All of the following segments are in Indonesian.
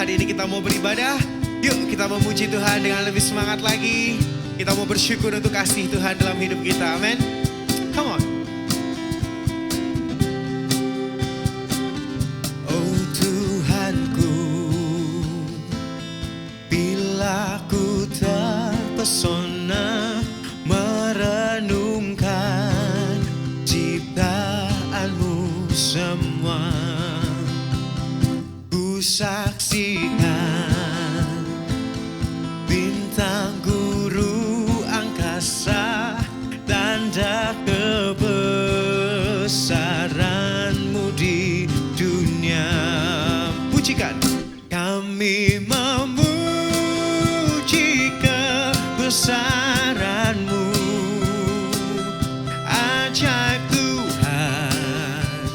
hari ini kita mau beribadah. Yuk kita memuji Tuhan dengan lebih semangat lagi. Kita mau bersyukur untuk kasih Tuhan dalam hidup kita. Amin. Come on. Oh Tuhanku, bila ku terpesona merenungkan ciptaanmu semua, ku saksikan bintang guru angkasa, tanda kebesaranmu di dunia. Pujikan. Kami memuji kebesaranmu, ajaib Tuhan,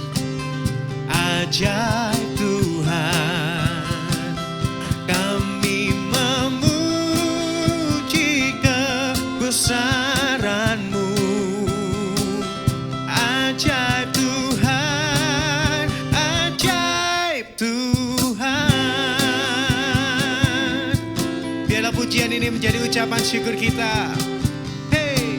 ajaib Tuhan. Kami memuji kebesaranmu, ajaib Tuhan, ajaib Tuhan. Biarlah pujian ini menjadi ucapan syukur kita. Hey.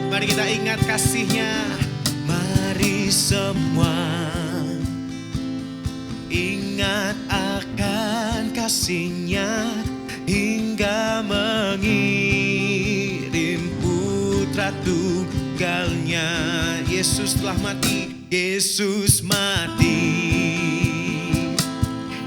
Mari kita ingat kasih-Nya. Mari semua ingat akan kasih-Nya, hingga mengirim putra tunggalnya. Yesus telah mati, Yesus mati,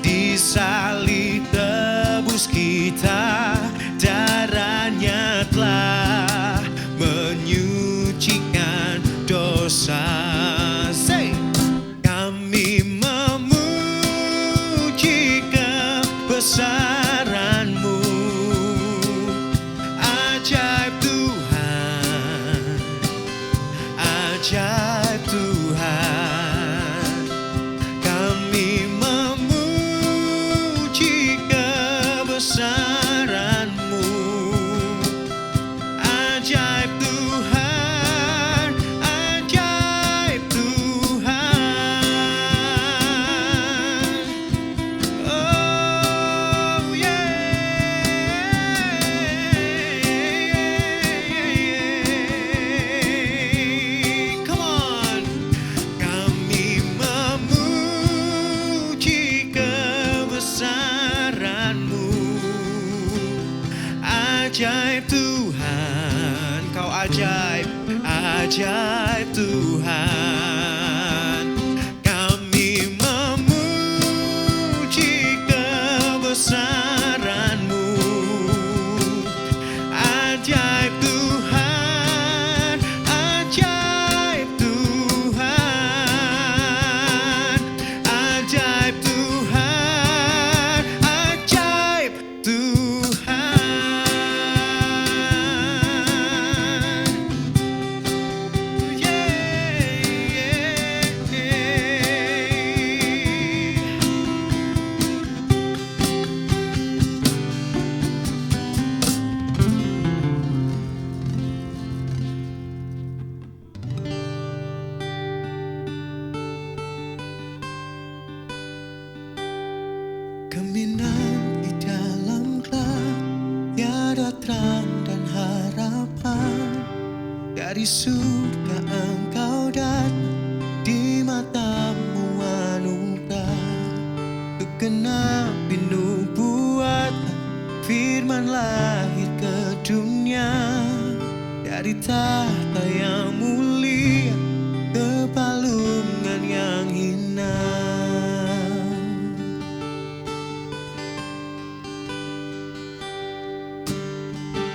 disalib tebus kita, darahnya telah menyucikan dosa. Say. Kami memuji kebesaranmu, ajaib Tuhan, ajaib Tuhan. Kami memuji kebesaranmu, ajaib Tuhan, ajaib Tuhan. Oh yeah. Come on. Kami memuji kebesaranmu, ajaib Tuhan. Kau ajaib, ajaib Tuhan. Kami memuji kebesaranmu, ajaib Tuhan, ajaib Tuhan, ajaib Tuhan, ajaib Tuhan. Keminang di dalam gelap, tiada terang dan harapan. Dari surga Engkau datang, di matamu anugerah. Untuk genapi nubuatan, firman lahir ke dunia. Dari tahta yang mulia ke palungan yang hina.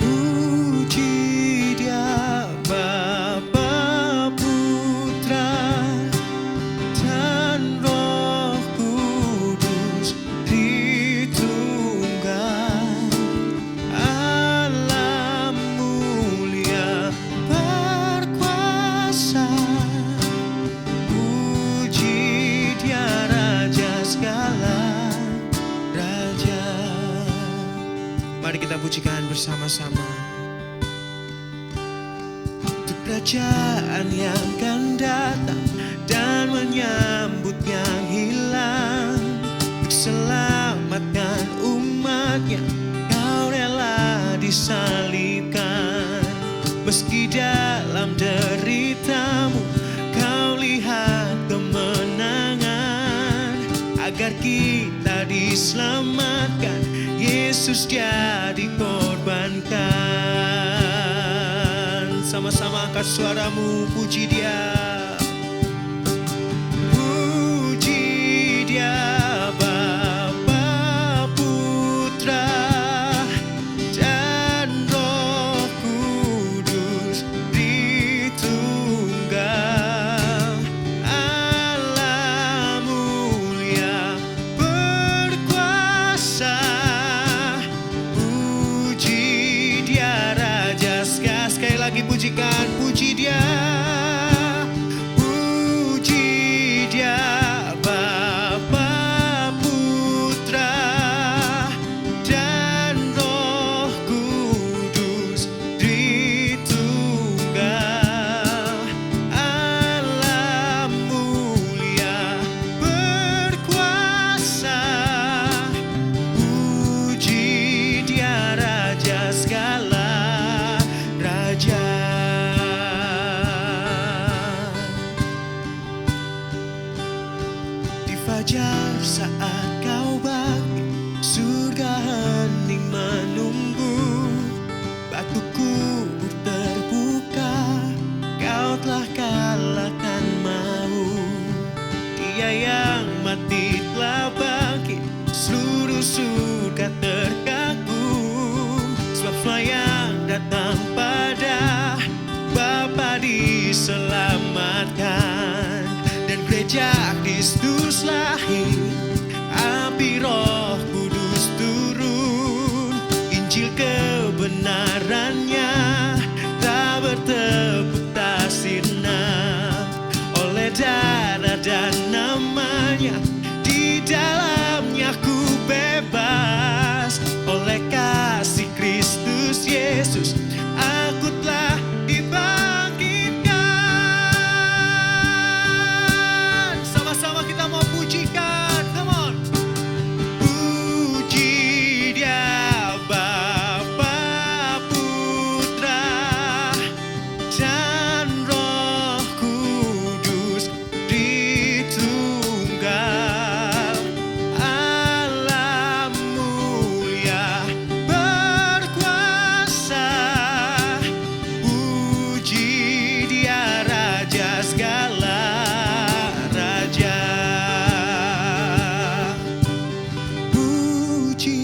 Puji Dia Bapa, Putra, dan Roh Kudus, Tritunggal. Allah mulia berkuasa. Puji Dia Raja segala raja. Mari kita pujikan bersama-sama. Untuk kerajaan yang akan datang dan menyambut yang hilang. Untuk selamatkan umatnya, kau rela disalibkan. Meski dalam deritamu, kau lihat kemenangan. Agar kita diselamatkan, Yesus jadi korbankan. Sama-sama angkat suaramu, puji Dia. Puji Dia, Bapa, Putra, dan Roh Kudus, Tritunggal. Allah mulia berkuasa. Puji Dia Raja. Sekali lagi pujikan, puji Dia. Puji Dia, Bapa, Putra, dan Roh Kudus, Tritunggal. Allah mulia berkuasa. Puji Dia Raja segala raja. Di fajar saat kau bangkit, surga hening menunggu. Batu kubur terbuka, kau telah kalahkan maut. Dia yang mati telah bangkit, seluruh surga terkagum. Sebab semua yang datang pada Bapa diselamatkan. Dan gereja Kristus lahir, api Roh Kudus turun. Injil kebenarannya tak bertepuk tak sirna. Oleh darah dan namanya, di dalamnya ku bebas. Oleh kasih Kristus Yesus, aku telah dibangkitkan. Sama-sama kita mau pujikan, come on. Puji Dia, Bapa, Putra, dan Roh Kudus, Tritunggal. Allah mulia berkuasa. Puji Dia Raja segala raja. Puji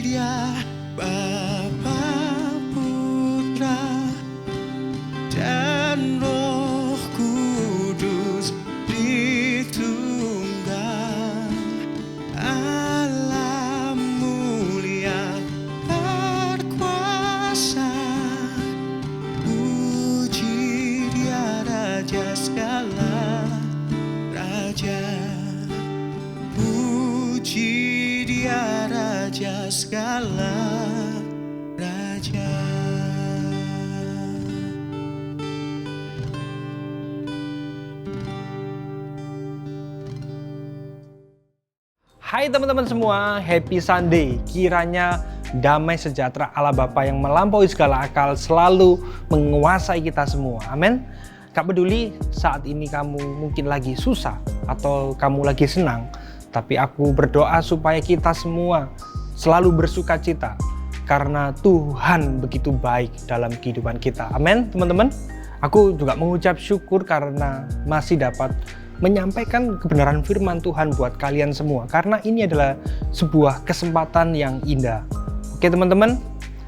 Dia, Bapa, Putra, dan Roh Kudus, Tritunggal. Allah mulia berkuasa. Puji Dia Raja segala raja. Puji Dia Raja segala raja. Hai teman-teman semua, happy Sunday. Kiranya damai sejahtera Allah Bapa yang melampaui segala akal selalu menguasai kita semua. Amin. Gak peduli saat ini kamu mungkin lagi susah atau kamu lagi senang, tapi aku berdoa supaya kita semua selalu bersuka cita karena Tuhan begitu baik dalam kehidupan kita. Amin teman-teman. Aku juga mengucap syukur karena masih dapat menyampaikan kebenaran firman Tuhan buat kalian semua, karena ini adalah sebuah kesempatan yang indah. Oke teman-teman,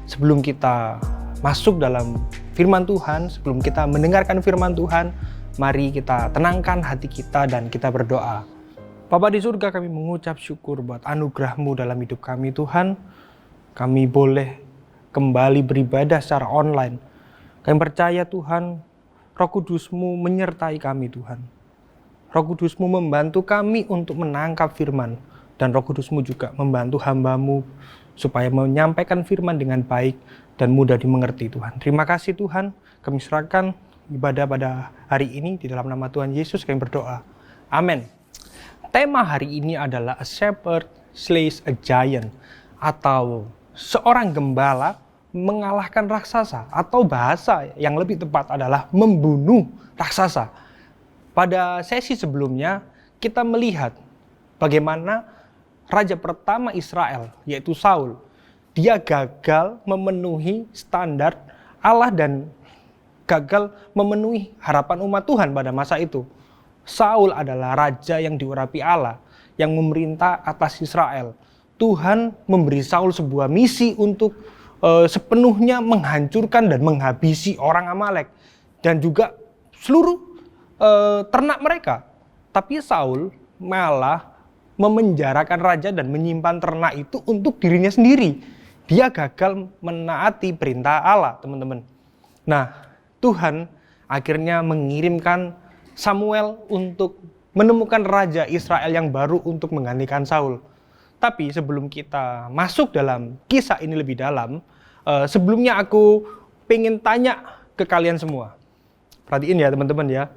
sebelum kita masuk dalam firman Tuhan, sebelum kita mendengarkan firman Tuhan, mari kita tenangkan hati kita dan kita berdoa. Bapa di surga, kami mengucap syukur buat anugerah-Mu dalam hidup kami Tuhan. Kami boleh kembali beribadah secara online. Kami percaya Tuhan, Roh Kudus-Mu menyertai kami Tuhan. Roh Kudus-Mu membantu kami untuk menangkap firman. Dan Roh Kudus-Mu juga membantu hamba-Mu supaya menyampaikan firman dengan baik dan mudah dimengerti Tuhan. Terima kasih Tuhan, kami serahkan ibadah pada hari ini. Di dalam nama Tuhan Yesus kami berdoa. Amin. Tema hari ini adalah A Shepherd Slays a Giant, atau seorang gembala mengalahkan raksasa, atau bahasa yang lebih tepat adalah membunuh raksasa. Pada sesi sebelumnya kita melihat bagaimana raja pertama Israel, yaitu Saul, dia gagal memenuhi standar Allah dan gagal memenuhi harapan umat Tuhan pada masa itu. Saul adalah raja yang diurapi Allah, yang memerintah atas Israel. Tuhan memberi Saul sebuah misi untuk sepenuhnya menghancurkan dan menghabisi orang Amalek dan juga seluruh ternak mereka. Tapi Saul malah memenjarakan raja dan menyimpan ternak itu untuk dirinya sendiri. Dia gagal menaati perintah Allah, teman-teman. Nah, Tuhan akhirnya mengirimkan Samuel untuk menemukan raja Israel yang baru untuk menggantikan Saul. Tapi sebelum kita masuk dalam kisah ini lebih dalam, sebelumnya aku pengen tanya ke kalian semua. Perhatiin ya teman-teman ya.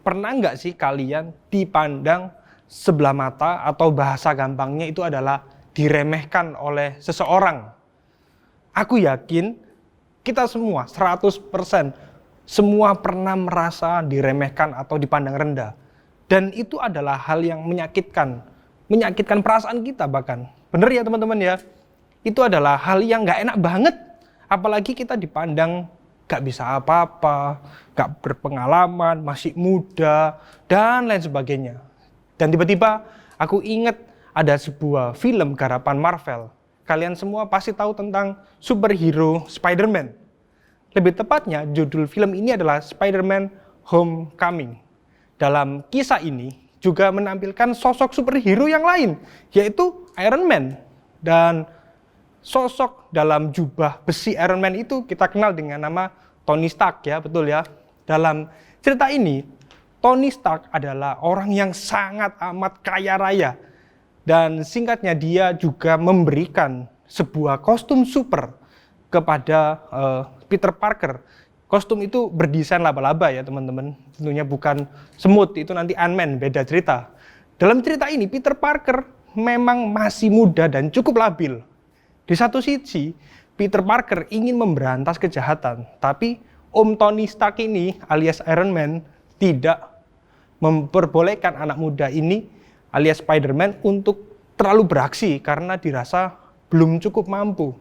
Pernah nggak sih kalian dipandang sebelah mata, atau bahasa gampangnya itu adalah diremehkan oleh seseorang? Aku yakin kita semua 100% semua pernah merasa diremehkan atau dipandang rendah. Dan itu adalah hal yang menyakitkan perasaan kita bahkan. Bener ya teman-teman ya? Itu adalah hal yang gak enak banget. Apalagi kita dipandang gak bisa apa-apa, gak berpengalaman, masih muda, dan lain sebagainya. Dan tiba-tiba aku ingat ada sebuah film garapan Marvel. Kalian semua pasti tahu tentang superhero Spider-Man. Lebih tepatnya judul film ini adalah Spider-Man Homecoming. Dalam kisah ini juga menampilkan sosok superhero yang lain, yaitu Iron Man. Dan sosok dalam jubah besi Iron Man itu kita kenal dengan nama Tony Stark ya, betul ya. Dalam cerita ini, Tony Stark adalah orang yang sangat amat kaya raya. Dan singkatnya dia juga memberikan sebuah kostum super kepada Peter Parker. Kostum itu berdesain laba-laba ya teman-teman. Tentunya bukan semut, itu nanti Ant-Man, beda cerita. Dalam cerita ini Peter Parker memang masih muda dan cukup labil. Di satu sisi, Peter Parker ingin memberantas kejahatan, tapi Om Tony Stark ini alias Iron Man tidak memperbolehkan anak muda ini alias Spider-Man untuk terlalu beraksi karena dirasa belum cukup mampu.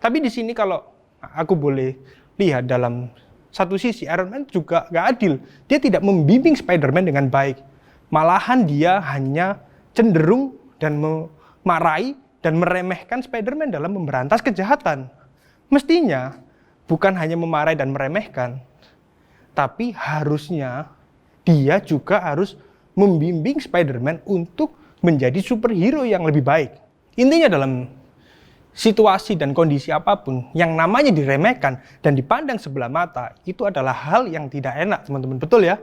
Tapi di sini kalau aku boleh lihat dalam satu sisi, Iron Man juga gak adil. Dia tidak membimbing Spider-Man dengan baik. Malahan dia hanya cenderung dan memarahi dan meremehkan Spider-Man dalam memberantas kejahatan. Mestinya bukan hanya memarahi dan meremehkan, tapi harusnya dia juga harus membimbing Spider-Man untuk menjadi superhero yang lebih baik. Intinya dalam situasi dan kondisi apapun yang namanya diremehkan dan dipandang sebelah mata, itu adalah hal yang tidak enak teman-teman, betul ya?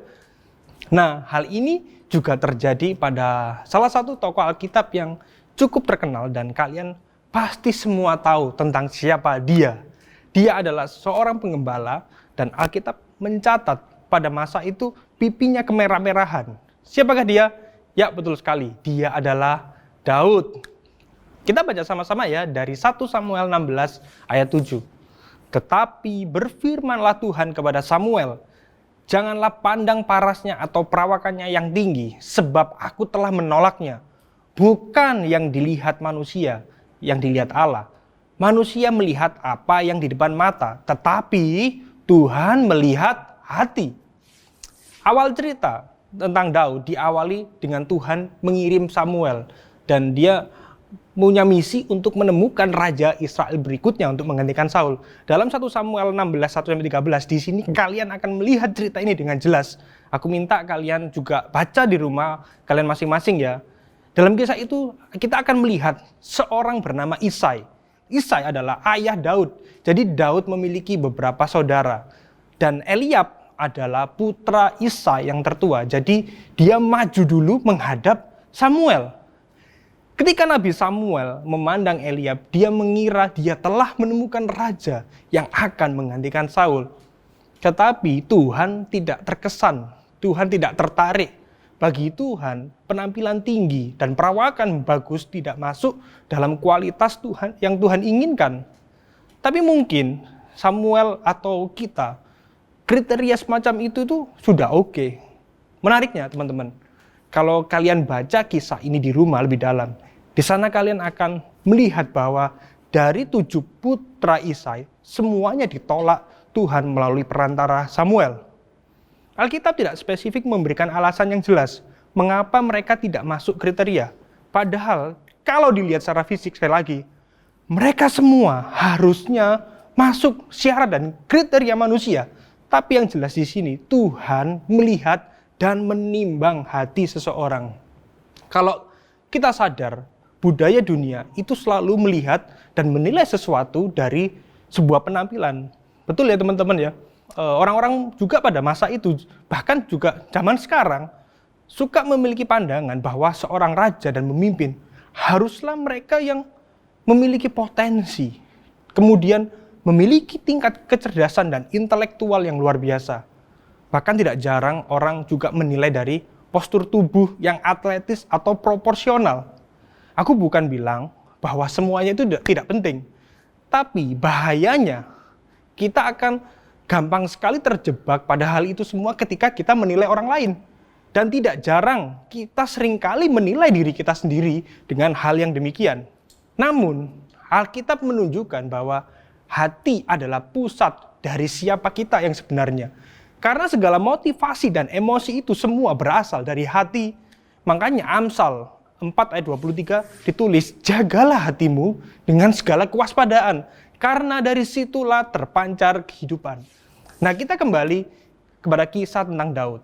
Nah, hal ini juga terjadi pada salah satu tokoh Alkitab yang cukup terkenal dan kalian pasti semua tahu tentang siapa dia. Dia adalah seorang penggembala dan Alkitab mencatat pada masa itu pipinya kemerah-merahan. Siapakah dia? Ya, betul sekali, dia adalah Daud. Kita baca sama-sama ya dari 1 Samuel 16 ayat 7. Tetapi berfirmanlah Tuhan kepada Samuel, janganlah pandang parasnya atau perawakannya yang tinggi, sebab aku telah menolaknya. Bukan yang dilihat manusia, yang dilihat Allah. Manusia melihat apa yang di depan mata, tetapi Tuhan melihat hati. Awal cerita tentang Daud diawali dengan Tuhan mengirim Samuel, dan dia punya misi untuk menemukan raja Israel berikutnya untuk menggantikan Saul. Dalam 1 Samuel 16, 1-13, di sini kalian akan melihat cerita ini dengan jelas. Aku minta kalian juga baca di rumah kalian masing-masing ya. Dalam kisah itu kita akan melihat seorang bernama Isai. Isai adalah ayah Daud. Jadi Daud memiliki beberapa saudara. Dan Eliab adalah putra Isai yang tertua. Jadi dia maju dulu menghadap Samuel. Ketika Nabi Samuel memandang Eliab, dia mengira dia telah menemukan raja yang akan menggantikan Saul. Tetapi Tuhan tidak terkesan, Tuhan tidak tertarik. Bagi Tuhan, penampilan tinggi dan perawakan bagus tidak masuk dalam kualitas Tuhan yang Tuhan inginkan. Tapi mungkin Samuel atau kita, kriteria semacam itu tuh sudah oke. Menariknya teman-teman, kalau kalian baca kisah ini di rumah lebih dalam, di sana kalian akan melihat bahwa dari 7 putra Isai, semuanya ditolak Tuhan melalui perantara Samuel. Alkitab tidak spesifik memberikan alasan yang jelas mengapa mereka tidak masuk kriteria. Padahal kalau dilihat secara fisik sekali lagi, mereka semua harusnya masuk syarat dan kriteria manusia. Tapi yang jelas di sini Tuhan melihat dan menimbang hati seseorang. Kalau kita sadar, budaya dunia itu selalu melihat dan menilai sesuatu dari sebuah penampilan. Betul ya teman-teman ya? Orang-orang juga pada masa itu, bahkan juga zaman sekarang, suka memiliki pandangan bahwa seorang raja dan pemimpin haruslah mereka yang memiliki potensi, kemudian memiliki tingkat kecerdasan dan intelektual yang luar biasa. Bahkan tidak jarang orang juga menilai dari postur tubuh yang atletis atau proporsional. Aku bukan bilang bahwa semuanya itu tidak penting, tapi bahayanya kita akan gampang sekali terjebak pada hal itu semua ketika kita menilai orang lain. Dan tidak jarang kita seringkali menilai diri kita sendiri dengan hal yang demikian. Namun, Alkitab menunjukkan bahwa hati adalah pusat dari siapa kita yang sebenarnya. Karena segala motivasi dan emosi itu semua berasal dari hati. Makanya Amsal 4 ayat 23 ditulis, jagalah hatimu dengan segala kewaspadaan. Karena dari situlah terpancar kehidupan. Nah, kita kembali kepada kisah tentang Daud.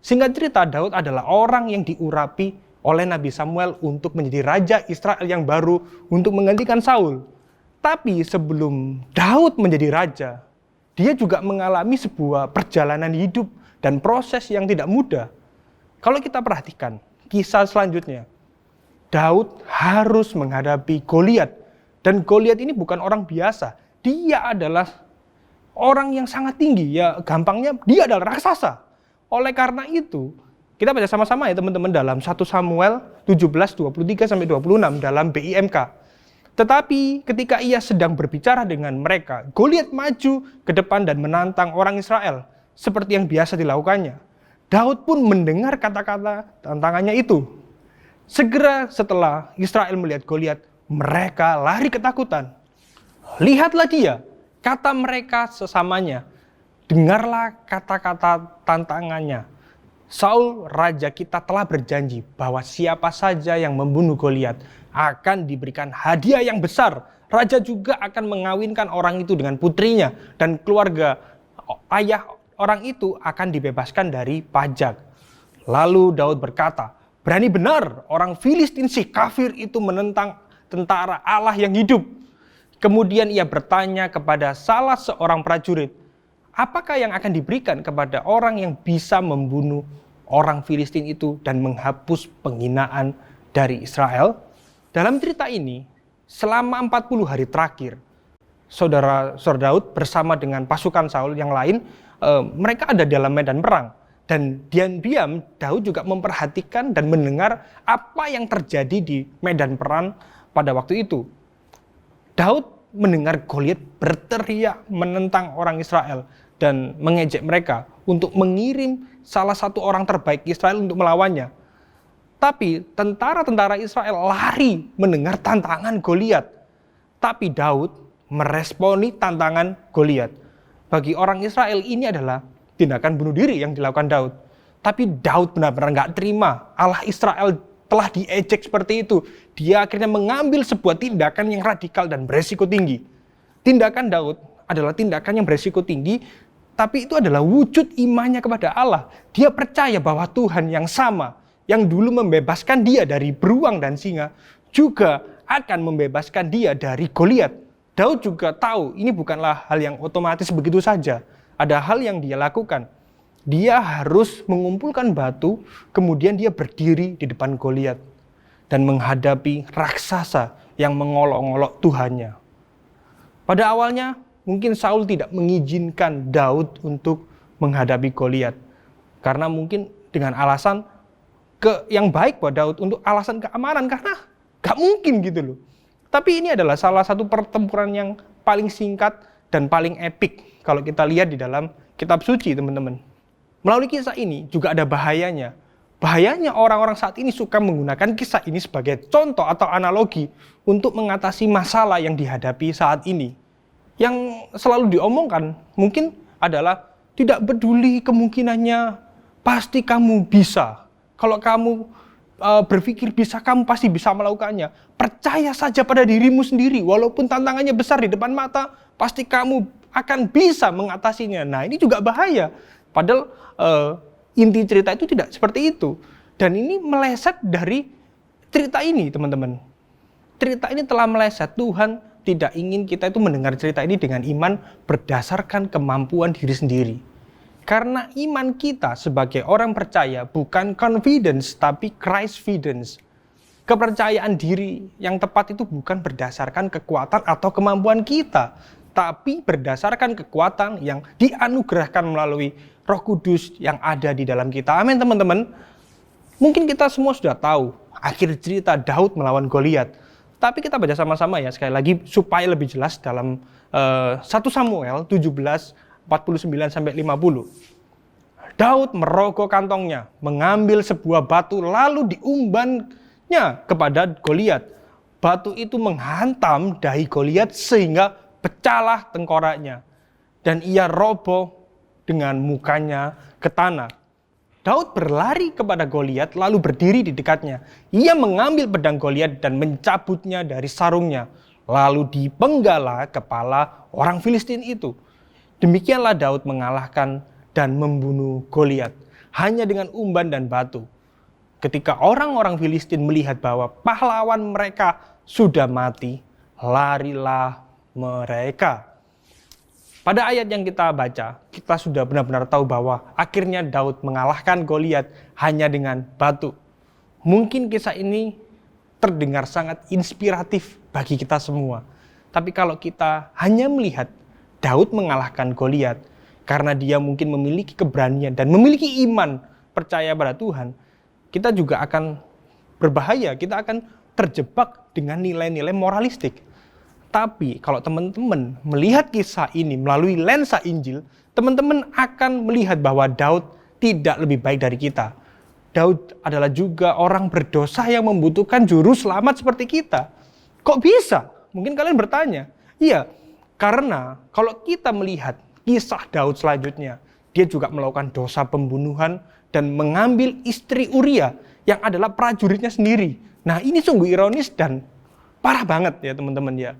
Singkat cerita, Daud adalah orang yang diurapi oleh Nabi Samuel untuk menjadi raja Israel yang baru untuk menggantikan Saul. Tapi sebelum Daud menjadi raja, dia juga mengalami sebuah perjalanan hidup dan proses yang tidak mudah. Kalau kita perhatikan kisah selanjutnya, Daud harus menghadapi Goliat. Dan Goliat ini bukan orang biasa. Dia adalah orang yang sangat tinggi, ya gampangnya dia adalah raksasa. Oleh karena itu, kita baca sama-sama ya teman-teman dalam 1 Samuel 17:23-26 dalam BIMK. Tetapi ketika ia sedang berbicara dengan mereka, Goliat maju ke depan dan menantang orang Israel seperti yang biasa dilakukannya. Daud pun mendengar kata-kata tantangannya itu. Segera setelah Israel melihat Goliat, mereka lari ketakutan. Lihatlah dia, kata mereka sesamanya, dengarlah kata-kata tantangannya. Saul, raja kita telah berjanji bahwa siapa saja yang membunuh Goliat akan diberikan hadiah yang besar. Raja juga akan mengawinkan orang itu dengan putrinya dan keluarga ayah orang itu akan dibebaskan dari pajak. Lalu Daud berkata, berani benar orang Filistin si kafir itu menentang tentara Allah yang hidup. Kemudian ia bertanya kepada salah seorang prajurit, apakah yang akan diberikan kepada orang yang bisa membunuh orang Filistin itu dan menghapus penghinaan dari Israel? Dalam cerita ini, selama 40 hari terakhir, saudara Daud bersama dengan pasukan Saul yang lain, mereka ada dalam medan perang. Dan diam-diam Daud juga memperhatikan dan mendengar apa yang terjadi di medan perang pada waktu itu. Daud mendengar Goliat berteriak menentang orang Israel dan mengejek mereka untuk mengirim salah satu orang terbaik Israel untuk melawannya. Tapi tentara-tentara Israel lari mendengar tantangan Goliat. Tapi Daud meresponi tantangan Goliat. Bagi orang Israel ini adalah tindakan bunuh diri yang dilakukan Daud. Tapi Daud benar-benar nggak terima Allah Israel telah diejek seperti itu. Dia akhirnya mengambil sebuah tindakan yang radikal dan beresiko tinggi. Tindakan Daud adalah tindakan yang beresiko tinggi, tapi itu adalah wujud imannya kepada Allah. Dia percaya bahwa Tuhan yang sama, yang dulu membebaskan dia dari beruang dan singa, juga akan membebaskan dia dari Goliat. Daud juga tahu ini bukanlah hal yang otomatis begitu saja. Ada hal yang dia lakukan. Dia harus mengumpulkan batu, kemudian dia berdiri di depan Goliat dan menghadapi raksasa yang mengolok-olok Tuhannya. Pada awalnya, mungkin Saul tidak mengizinkan Daud untuk menghadapi Goliat. Karena mungkin dengan alasan yang baik buat Daud, untuk alasan keamanan, karena gak mungkin gitu loh. Tapi ini adalah salah satu pertempuran yang paling singkat dan paling epik kalau kita lihat di dalam kitab suci, teman-teman. Melalui kisah ini juga ada bahayanya. Bahayanya orang-orang saat ini suka menggunakan kisah ini sebagai contoh atau analogi untuk mengatasi masalah yang dihadapi saat ini. Yang selalu diomongkan mungkin adalah tidak peduli kemungkinannya, pasti kamu bisa. Kalau kamu berpikir bisa, kamu pasti bisa melakukannya. Percaya saja pada dirimu sendiri, walaupun tantangannya besar di depan mata, pasti kamu akan bisa mengatasinya. Nah, ini juga bahaya. Padahal inti cerita itu tidak seperti itu. Dan ini meleset dari cerita ini, teman-teman. Cerita ini telah meleset. Tuhan tidak ingin kita itu mendengar cerita ini dengan iman berdasarkan kemampuan diri sendiri. Karena iman kita sebagai orang percaya bukan confidence, tapi Christfidence. Kepercayaan diri yang tepat itu bukan berdasarkan kekuatan atau kemampuan kita, tapi berdasarkan kekuatan yang dianugerahkan melalui Roh Kudus yang ada di dalam kita. Amin, teman-teman. Mungkin kita semua sudah tahu akhir cerita Daud melawan Goliat. Tapi kita baca sama-sama ya, sekali lagi supaya lebih jelas dalam 1 Samuel 17:49-50. Daud merogoh kantongnya, mengambil sebuah batu lalu diumbannya kepada Goliat. Batu itu menghantam dahi Goliat sehingga pecahlah tengkoraknya. Dan ia roboh dengan mukanya ke tanah. Daud berlari kepada Goliat lalu berdiri di dekatnya. Ia mengambil pedang Goliat dan mencabutnya dari sarungnya. Lalu dipenggala kepala orang Filistin itu. Demikianlah Daud mengalahkan dan membunuh Goliat hanya dengan umban dan batu. Ketika orang-orang Filistin melihat bahwa pahlawan mereka sudah mati, larilah mereka. Pada ayat yang kita baca, kita sudah benar-benar tahu bahwa akhirnya Daud mengalahkan Goliat hanya dengan batu. Mungkin kisah ini terdengar sangat inspiratif bagi kita semua. Tapi kalau kita hanya melihat Daud mengalahkan Goliat karena dia mungkin memiliki keberanian dan memiliki iman percaya pada Tuhan, kita juga akan berbahaya, kita akan terjebak dengan nilai-nilai moralistik. Tapi kalau teman-teman melihat kisah ini melalui lensa Injil, teman-teman akan melihat bahwa Daud tidak lebih baik dari kita. Daud adalah juga orang berdosa yang membutuhkan juru selamat seperti kita. Kok bisa? Mungkin kalian bertanya. Iya, karena kalau kita melihat kisah Daud selanjutnya, dia juga melakukan dosa pembunuhan dan mengambil istri Uria yang adalah prajuritnya sendiri. Nah, ini sungguh ironis dan parah banget ya teman-teman ya.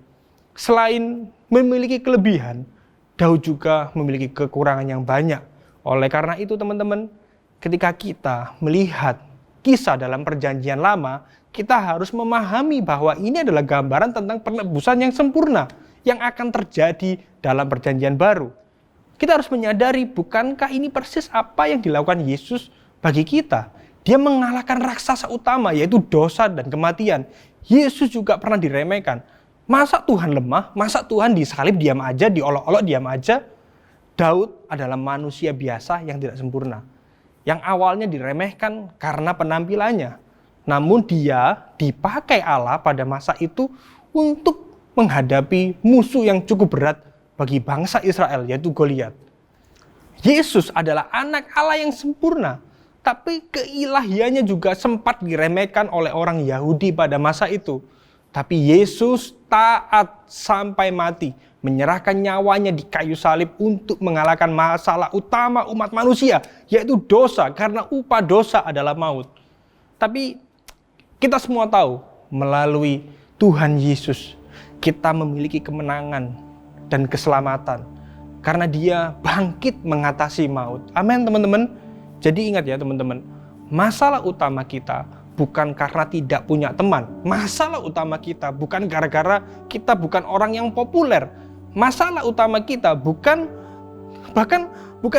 Selain memiliki kelebihan, Daud juga memiliki kekurangan yang banyak. Oleh karena itu teman-teman, ketika kita melihat kisah dalam perjanjian lama, kita harus memahami bahwa ini adalah gambaran tentang penebusan yang sempurna yang akan terjadi dalam perjanjian baru. Kita harus menyadari, bukankah ini persis apa yang dilakukan Yesus bagi kita? Dia mengalahkan raksasa utama, yaitu dosa dan kematian. Yesus juga pernah diremehkan. Masa Tuhan lemah? Masa Tuhan disalib diam aja, diolok-olok diam aja? Daud adalah manusia biasa yang tidak sempurna, yang awalnya diremehkan karena penampilannya. Namun dia dipakai Allah pada masa itu untuk menghadapi musuh yang cukup berat bagi bangsa Israel, yaitu Goliat. Yesus adalah anak Allah yang sempurna, tapi keilahiannya juga sempat diremehkan oleh orang Yahudi pada masa itu. Tapi Yesus taat sampai mati, menyerahkan nyawanya di kayu salib untuk mengalahkan masalah utama umat manusia, yaitu dosa, karena upah dosa adalah maut. Tapi kita semua tahu, melalui Tuhan Yesus, kita memiliki kemenangan dan keselamatan, karena dia bangkit mengatasi maut. Amin teman-teman. Jadi ingat ya teman-teman, masalah utama kita bukan karena tidak punya teman. Masalah utama kita bukan gara-gara kita bukan orang yang populer. Masalah utama kita bukan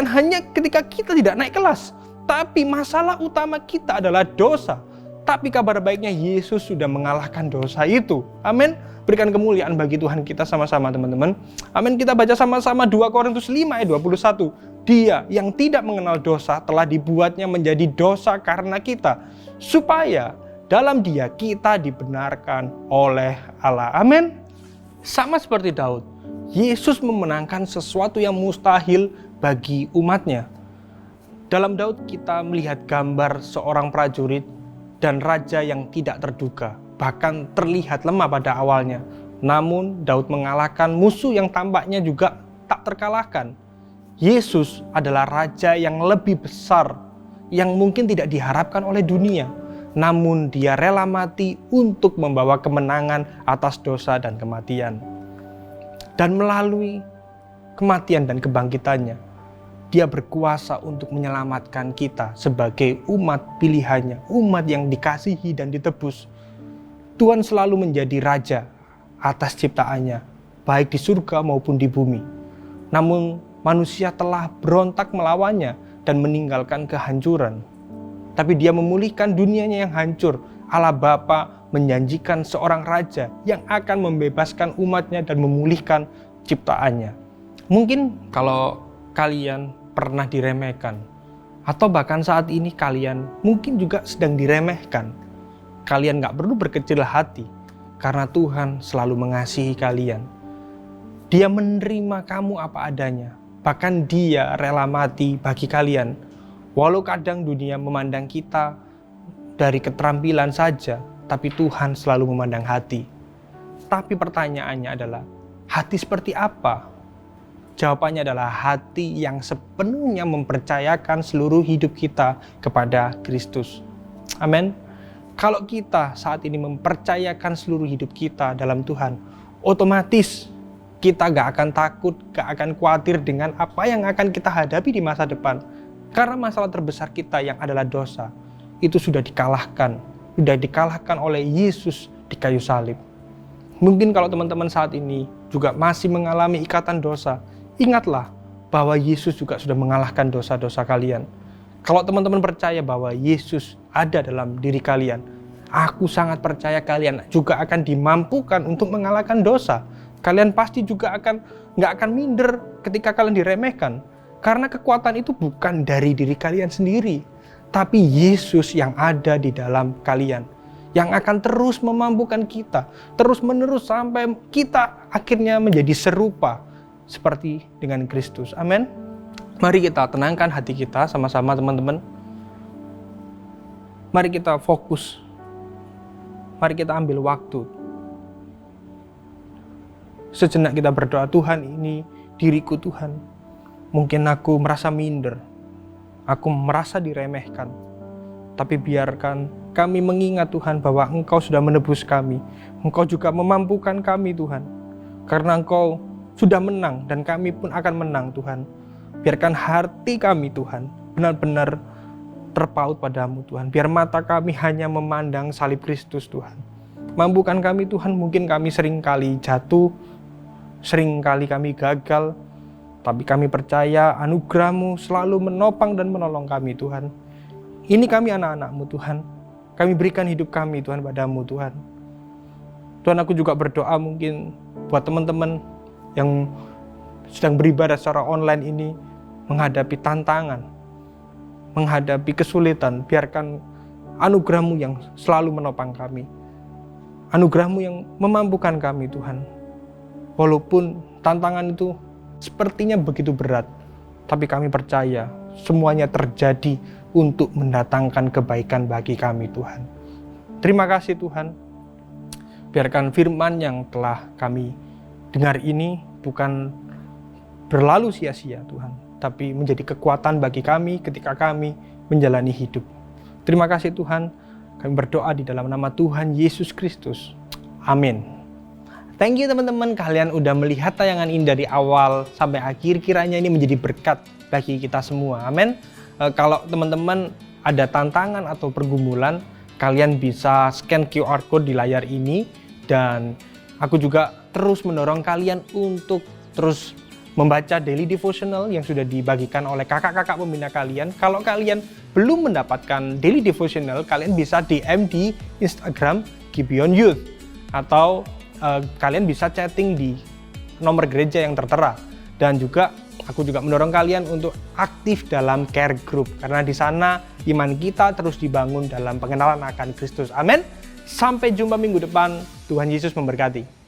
hanya ketika kita tidak naik kelas. Tapi masalah utama kita adalah dosa. Tapi kabar baiknya Yesus sudah mengalahkan dosa itu. Amin. Berikan kemuliaan bagi Tuhan kita sama-sama teman-teman. Amin. Kita baca sama-sama 2 Korintus 5 ayat 21. Dia yang tidak mengenal dosa telah dibuatnya menjadi dosa karena kita, supaya dalam Dia kita dibenarkan oleh Allah. Amin. Sama seperti Daud, Yesus memenangkan sesuatu yang mustahil bagi umatnya. Dalam Daud kita melihat gambar seorang prajurit dan raja yang tidak terduga, bahkan terlihat lemah pada awalnya. Namun Daud mengalahkan musuh yang tampaknya juga tak terkalahkan. Yesus adalah raja yang lebih besar, yang mungkin tidak diharapkan oleh dunia. Namun Dia rela mati untuk membawa kemenangan atas dosa dan kematian. Dan melalui kematian dan kebangkitannya, Dia berkuasa untuk menyelamatkan kita sebagai umat pilihannya, umat yang dikasihi dan ditebus. Tuhan selalu menjadi raja atas ciptaannya, baik di surga maupun di bumi. Namun manusia telah berontak melawannya dan meninggalkan kehancuran. Tapi Dia memulihkan dunianya yang hancur. Allah Bapa menjanjikan seorang raja yang akan membebaskan umatnya dan memulihkan ciptaannya. Mungkin kalau kalian pernah diremehkan, atau bahkan saat ini kalian mungkin juga sedang diremehkan, kalian gak perlu berkecil hati, karena Tuhan selalu mengasihi kalian. Dia menerima kamu apa adanya, bahkan Dia rela mati bagi kalian. Walau kadang dunia memandang kita dari keterampilan saja, tapi Tuhan selalu memandang hati. Tapi pertanyaannya adalah, hati seperti apa? Jawabannya adalah hati yang sepenuhnya mempercayakan seluruh hidup kita kepada Kristus. Amin. Kalau kita saat ini mempercayakan seluruh hidup kita dalam Tuhan, otomatis kita gak akan takut, gak akan khawatir dengan apa yang akan kita hadapi di masa depan. Karena masalah terbesar kita yang adalah dosa, itu sudah dikalahkan oleh Yesus di kayu salib. Mungkin kalau teman-teman saat ini juga masih mengalami ikatan dosa, ingatlah bahwa Yesus juga sudah mengalahkan dosa-dosa kalian. Kalau teman-teman percaya bahwa Yesus ada dalam diri kalian, aku sangat percaya kalian juga akan dimampukan untuk mengalahkan dosa. Kalian pasti juga nggak akan minder ketika kalian diremehkan. Karena kekuatan itu bukan dari diri kalian sendiri, tapi Yesus yang ada di dalam kalian, yang akan terus memampukan kita, terus menerus sampai kita akhirnya menjadi serupa seperti dengan Kristus. Amin. Mari kita tenangkan hati kita sama-sama teman-teman. Mari kita fokus. Mari kita ambil waktu. Sejenak kita berdoa, Tuhan, ini diriku Tuhan. Mungkin aku merasa minder, aku merasa diremehkan. Tapi biarkan kami mengingat Tuhan bahwa Engkau sudah menebus kami. Engkau juga memampukan kami Tuhan. Karena Engkau sudah menang dan kami pun akan menang Tuhan. Biarkan hati kami Tuhan benar-benar terpaut padamu Tuhan. Biar mata kami hanya memandang salib Kristus Tuhan. Mampukan kami Tuhan, mungkin kami seringkali jatuh, seringkali kami gagal. Tapi kami percaya anugerah-Mu selalu menopang dan menolong kami Tuhan. Ini kami anak-anak-Mu Tuhan. Kami berikan hidup kami Tuhan padamu Tuhan. Tuhan, aku juga berdoa mungkin buat teman-teman yang sedang beribadah secara online ini, menghadapi tantangan, menghadapi kesulitan. Biarkan anugerah-Mu yang selalu menopang kami. Anugerah-Mu yang memampukan kami Tuhan. Walaupun tantangan itu sepertinya begitu berat, tapi kami percaya semuanya terjadi untuk mendatangkan kebaikan bagi kami Tuhan. Terima kasih Tuhan. Biarkan firman yang telah kami dengar ini bukan berlalu sia-sia Tuhan, tapi menjadi kekuatan bagi kami ketika kami menjalani hidup. Terima kasih Tuhan. Kami berdoa di dalam nama Tuhan Yesus Kristus. Amin. Thank you teman-teman, kalian udah melihat tayangan ini dari awal sampai akhir. Kiranya ini menjadi berkat bagi kita semua. Amin. Kalau teman-teman ada tantangan atau pergumulan, kalian bisa scan QR code di layar ini. Dan aku juga terus mendorong kalian untuk terus membaca daily devotional yang sudah dibagikan oleh kakak-kakak pembina kalian. Kalau kalian belum mendapatkan daily devotional, kalian bisa DM di Instagram Gibeon Youth, atau kalian bisa chatting di nomor gereja yang tertera. Dan juga aku juga mendorong kalian untuk aktif dalam care group, karena di sana iman kita terus dibangun dalam pengenalan akan Kristus. Amin. Sampai jumpa minggu depan. Tuhan Yesus memberkati.